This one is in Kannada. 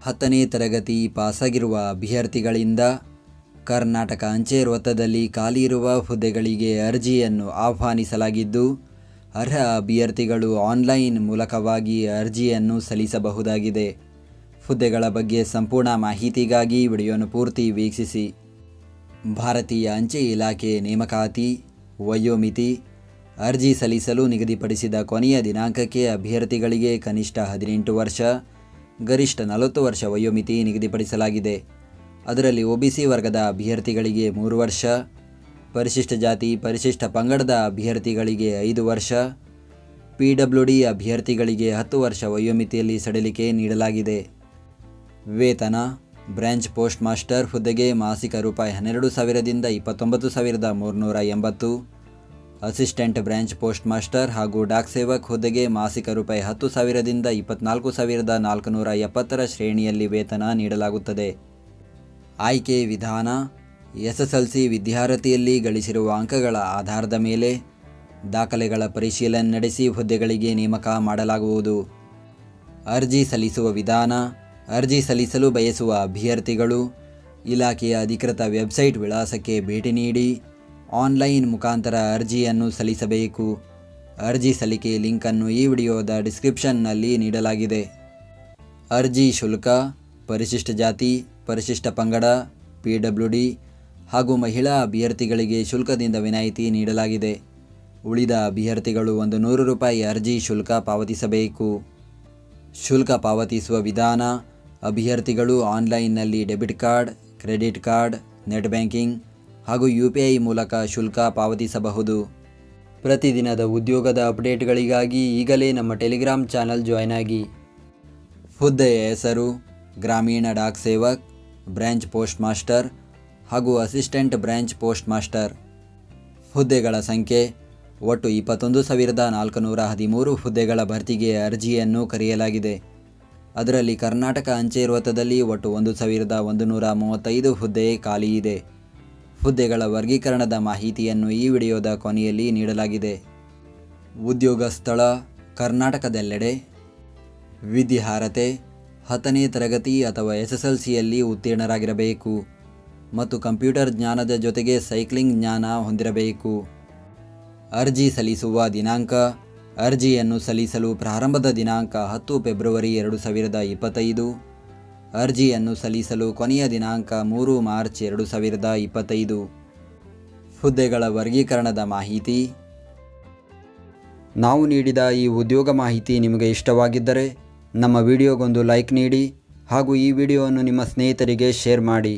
10ನೇ ತರಗತಿ ಪಾಸಾಗಿರುವ ಅಭ್ಯರ್ಥಿಗಳಿಂದ ಕರ್ನಾಟಕ ಅಂಚೆ ವೃತ್ತದಲ್ಲಿ ಖಾಲಿ ಇರುವ ಹುದ್ದೆಗಳಿಗೆ ಅರ್ಜಿಯನ್ನು ಆಹ್ವಾನಿಸಲಾಗಿದ್ದು, ಅರ್ಹ ಅಭ್ಯರ್ಥಿಗಳು ಆನ್ಲೈನ್ ಮೂಲಕವಾಗಿ ಅರ್ಜಿಯನ್ನು ಸಲ್ಲಿಸಬಹುದಾಗಿದೆ. ಹುದ್ದೆಗಳ ಬಗ್ಗೆ ಸಂಪೂರ್ಣ ಮಾಹಿತಿಗಾಗಿ ವಿಡಿಯೋನ ಪೂರ್ತಿ ವೀಕ್ಷಿಸಿ. ಭಾರತೀಯ ಅಂಚೆ ಇಲಾಖೆ ನೇಮಕಾತಿ ವಯೋಮಿತಿ. ಅರ್ಜಿ ಸಲ್ಲಿಸಲು ನಿಗದಿಪಡಿಸಿದ ಕೊನೆಯ ದಿನಾಂಕಕ್ಕೆ ಅಭ್ಯರ್ಥಿಗಳಿಗೆ ಕನಿಷ್ಠ 18 ವರ್ಷ, ಗರಿಷ್ಠ 40 ವರ್ಷ ವಯೋಮಿತಿ ನಿಗದಿಪಡಿಸಲಾಗಿದೆ. ಅದರಲ್ಲಿ OBC ವರ್ಗದ ಅಭ್ಯರ್ಥಿಗಳಿಗೆ 3 ವರ್ಷ, ಪರಿಶಿಷ್ಟ ಜಾತಿ ಪರಿಶಿಷ್ಟ ಪಂಗಡದ ಅಭ್ಯರ್ಥಿಗಳಿಗೆ 5 ವರ್ಷ, PWD ಅಭ್ಯರ್ಥಿಗಳಿಗೆ 10 ವರ್ಷ ವಯೋಮಿತಿಯಲ್ಲಿ ಸಡಿಲಿಕೆ ನೀಡಲಾಗಿದೆ. ವೇತನ: ಬ್ರಾಂಚ್ ಪೋಸ್ಟ್ ಮಾಸ್ಟರ್ ಹುದ್ದೆಗೆ ಮಾಸಿಕ ₹12,000 ದಿಂದ 29,380. ಅಸಿಸ್ಟೆಂಟ್ ಬ್ರಾಂಚ್ ಪೋಸ್ಟ್ ಮಾಸ್ಟರ್ ಹಾಗೂ ಡಾಕ್ ಸೇವಕ್ ಹುದ್ದೆಗೆ ಮಾಸಿಕ ₹10,000 ದಿಂದ 24,470 ಶ್ರೇಣಿಯಲ್ಲಿ ವೇತನ ನೀಡಲಾಗುತ್ತದೆ. ಆಯ್ಕೆ ವಿಧಾನ: SSLC ವಿದ್ಯಾರ್ಹತೆಯಲ್ಲಿ ಗಳಿಸಿರುವ ಅಂಕಗಳ ಆಧಾರದ ಮೇಲೆ ದಾಖಲೆಗಳ ಪರಿಶೀಲನೆ ನಡೆಸಿ ಹುದ್ದೆಗಳಿಗೆ ನೇಮಕ ಮಾಡಲಾಗುವುದು. ಅರ್ಜಿ ಸಲ್ಲಿಸುವ ವಿಧಾನ: ಅರ್ಜಿ ಸಲ್ಲಿಸಲು ಬಯಸುವ ಅಭ್ಯರ್ಥಿಗಳು ಇಲಾಖೆಯ ಅಧಿಕೃತ ವೆಬ್ಸೈಟ್ ವಿಳಾಸಕ್ಕೆ ಭೇಟಿ ನೀಡಿ ಆನ್ಲೈನ್ ಮುಖಾಂತರ ಅರ್ಜಿಯನ್ನು ಸಲ್ಲಿಸಬೇಕು. ಅರ್ಜಿ ಸಲ್ಲಿಕೆ ಲಿಂಕನ್ನು ಈ ವಿಡಿಯೋದ ಡಿಸ್ಕ್ರಿಪ್ಷನ್ನಲ್ಲಿ ನೀಡಲಾಗಿದೆ. ಅರ್ಜಿ ಶುಲ್ಕ: ಪರಿಶಿಷ್ಟ ಜಾತಿ ಪರಿಶಿಷ್ಟ ಪಂಗಡ, PWD ಹಾಗೂ ಮಹಿಳಾ ಅಭ್ಯರ್ಥಿಗಳಿಗೆ ಶುಲ್ಕದಿಂದ ವಿನಾಯಿತಿ ನೀಡಲಾಗಿದೆ. ಉಳಿದ ಅಭ್ಯರ್ಥಿಗಳು ₹100 ಅರ್ಜಿ ಶುಲ್ಕ ಪಾವತಿಸಬೇಕು. ಶುಲ್ಕ ಪಾವತಿಸುವ ವಿಧಾನ: ಅಭ್ಯರ್ಥಿಗಳು ಆನ್ಲೈನ್ನಲ್ಲಿ debit card, credit card, net banking ಹಾಗೂ UPI ಮೂಲಕ ಶುಲ್ಕ ಪಾವತಿಸಬಹುದು. ಪ್ರತಿದಿನದ ಉದ್ಯೋಗದ ಅಪ್ಡೇಟ್ಗಳಿಗಾಗಿ ಈಗಲೇ ನಮ್ಮ ಟೆಲಿಗ್ರಾಮ್ ಚಾನಲ್ ಜಾಯ್ನ್ ಆಗಿ. ಹುದ್ದೆಯ ಹೆಸರು: Gramin Dak Sevak, branch postmaster ಹಾಗೂ ಅಸಿಸ್ಟೆಂಟ್ ಬ್ರಾಂಚ್ ಪೋಸ್ಟ್ ಮಾಸ್ಟರ್. ಹುದ್ದೆಗಳ ಸಂಖ್ಯೆ: ಒಟ್ಟು 21,413 ಹುದ್ದೆಗಳ ಭರ್ತಿಗೆ ಅರ್ಜಿಯನ್ನು ಕರೆಯಲಾಗಿದೆ. ಅದರಲ್ಲಿ ಕರ್ನಾಟಕ ಅಂಚೆ ವೃತ್ತದಲ್ಲಿ ಒಟ್ಟು 1,135 ಹುದ್ದೆ ಖಾಲಿ ಇದೆ. ಹುದ್ದೆಗಳ ವರ್ಗೀಕರಣದ ಮಾಹಿತಿಯನ್ನು ಈ ವಿಡಿಯೋದ ಕೊನೆಯಲ್ಲಿ ನೀಡಲಾಗಿದೆ. ಉದ್ಯೋಗ ಸ್ಥಳ: ಕರ್ನಾಟಕದೆಲ್ಲೆಡೆ. ವಿದ್ಯಾರ್ಹತೆ: 10ನೇ ತರಗತಿ ಅಥವಾ SSLCಯಲ್ಲಿ ಉತ್ತೀರ್ಣರಾಗಿರಬೇಕು ಮತ್ತು ಕಂಪ್ಯೂಟರ್ ಜ್ಞಾನದ ಜೊತೆಗೆ ಸೈಕ್ಲಿಂಗ್ ಜ್ಞಾನ ಹೊಂದಿರಬೇಕು. ಅರ್ಜಿ ಸಲ್ಲಿಸುವ ದಿನಾಂಕ: ಅರ್ಜಿಯನ್ನು ಸಲ್ಲಿಸಲು ಪ್ರಾರಂಭದ ದಿನಾಂಕ 10 ಫೆಬ್ರವರಿ 2025. ಅರ್ಜಿಯನ್ನು ಸಲ್ಲಿಸಲು ಕೊನೆಯ ದಿನಾಂಕ 3 ಮಾರ್ಚ್ 2025. ಹುದ್ದೆಗಳ ವರ್ಗೀಕರಣದ ಮಾಹಿತಿ. ನಾವು ನೀಡಿದ ಈ ಉದ್ಯೋಗ ಮಾಹಿತಿ ನಿಮಗೆ ಇಷ್ಟವಾಗಿದ್ದರೆ ನಮ್ಮ ವಿಡಿಯೋಗೊಂದು ಲೈಕ್ ನೀಡಿ ಹಾಗೂ ಈ ವಿಡಿಯೋವನ್ನು ನಿಮ್ಮ ಸ್ನೇಹಿತರಿಗೆ ಶೇರ್ ಮಾಡಿ.